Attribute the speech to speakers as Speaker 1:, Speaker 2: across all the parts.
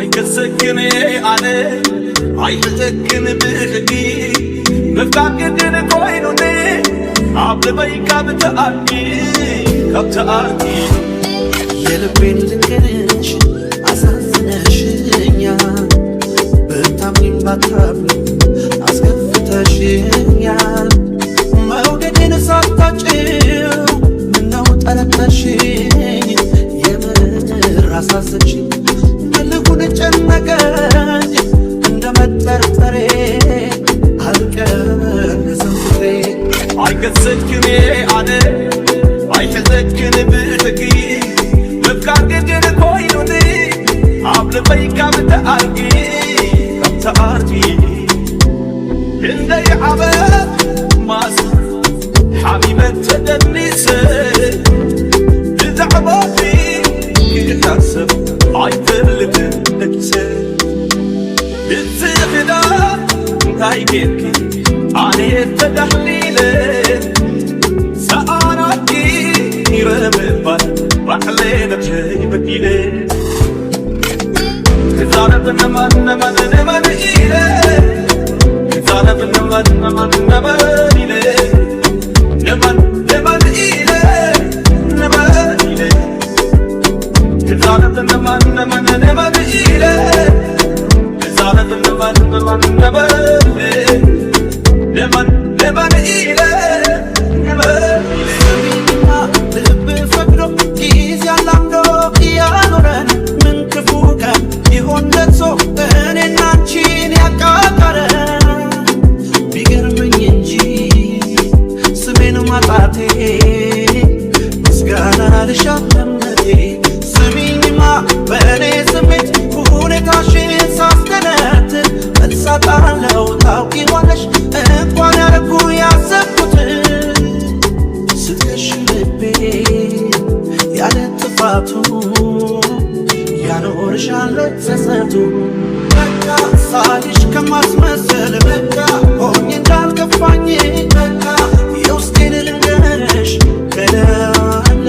Speaker 1: አይከሰክኔ አለ አይተክን ብህጊ መፍቃቅድን ኮይኑኔ አብለበይ ካብተአርጊ ካብተአርጊ
Speaker 2: የልቤን ልንገርሽ አሳዝነሽኛል ብታምኚም ባታምኚም አስከፍተሽኛል መውደዴን ሳታጭው ምነው ጠረጠርሽኝ የምር አሳዘንሽኝ ልጉን ጨነቀኝ እንደ መጠርጠሬ አልቀነሰም ፍቅሬ
Speaker 1: አይከሰክኔ አለ አይተዘክን ብህጊ መፍቃቅድን ኮይኑኔ አብለበይ ካብተአርጊ ካብተአርጊ እንደይ ዓበት ማስ حبيبة تدنيس بزعباتي كتحسب عيفلت نكسر بالزغدا تايجيكي عني التدحليلة سأراكي يرمبال رحلينا بشي بكيلة كزارة نمان نمان نمان إيلة كزارة نمان نمان نمان إيلة نمان نمان إيلة نمان إيلة كزارة نمان نمان نمان إيلة كزارة نمان نمان نمان إيلة نمان نمان إيلة نمان
Speaker 2: سمينا ልብ ፈቅዶ ጊዜ አላምዶ እያኖረን ምን ክፉ ቀን ይሆን ለቅሶ እኔና አንቺን ያቃጠረን ቢገርመኝ እንጂ ስሜን ማጣቴ ምስጋና ልሻት እምነቴ ስሚኝማ በእኔ ስሜት ሁኔታሽን ሳስተነትን መልስ አጣለሁ ታውቂዋለሽ እንኳን ያረኩ ያሰብኩትን ስትከሽ ልቤ ያለ ጥፋቱ ያኖርሻል ጸጸቱ በቃ ሳይሽ ከማስመሰል በቃ ሆኜ እንዳልገፋኝ በቃ የውስጤን ልንገርሽ ከዳለ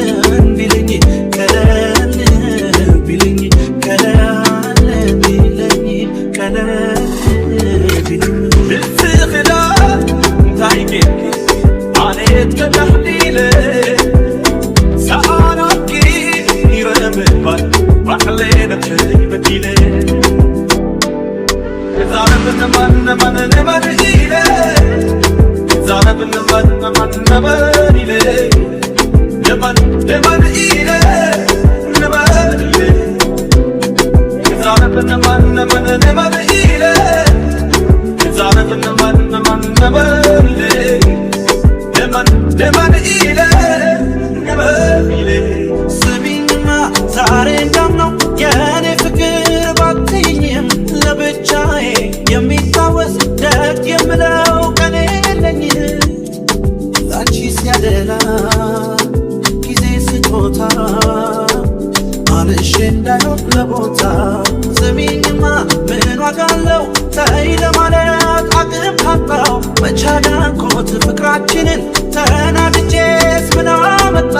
Speaker 2: ቢልኝ ከዳለ ቢልኝ ከዳለ ቢልኝ ከዳለ ቢልኝ
Speaker 1: بالزغدا تايجيكي عني التدحليلة سأراكي يرمبال رحلينا بشي بكيلة كزارة نمان نمان نمان إيلة كزارة نمان نمان نمان إيلة نمان نمان إيلة نمان إيلة كزارة نمان نمان نمان إيلة كزارة نمان نمان نمان إيلة نمان نمان إيلة نمان إيلة
Speaker 2: ስሚኝማ ዛሬ እንዳምነው የኔ ፍቅር ባትይኝም ለብቻዬ የሚታወስ ደግ የምለው ቀን የለኝ ላንቺ ሲያደላ ጊዜ ስጦታ አንሼ እንዳይሆን ለቦታ ስሚኝማ ምን ዋጋ አለው ተይ ለማለት አቅም ካጣው መቻዳንኮት ፍቅራችንን ተናድጄስ ምን አመጣ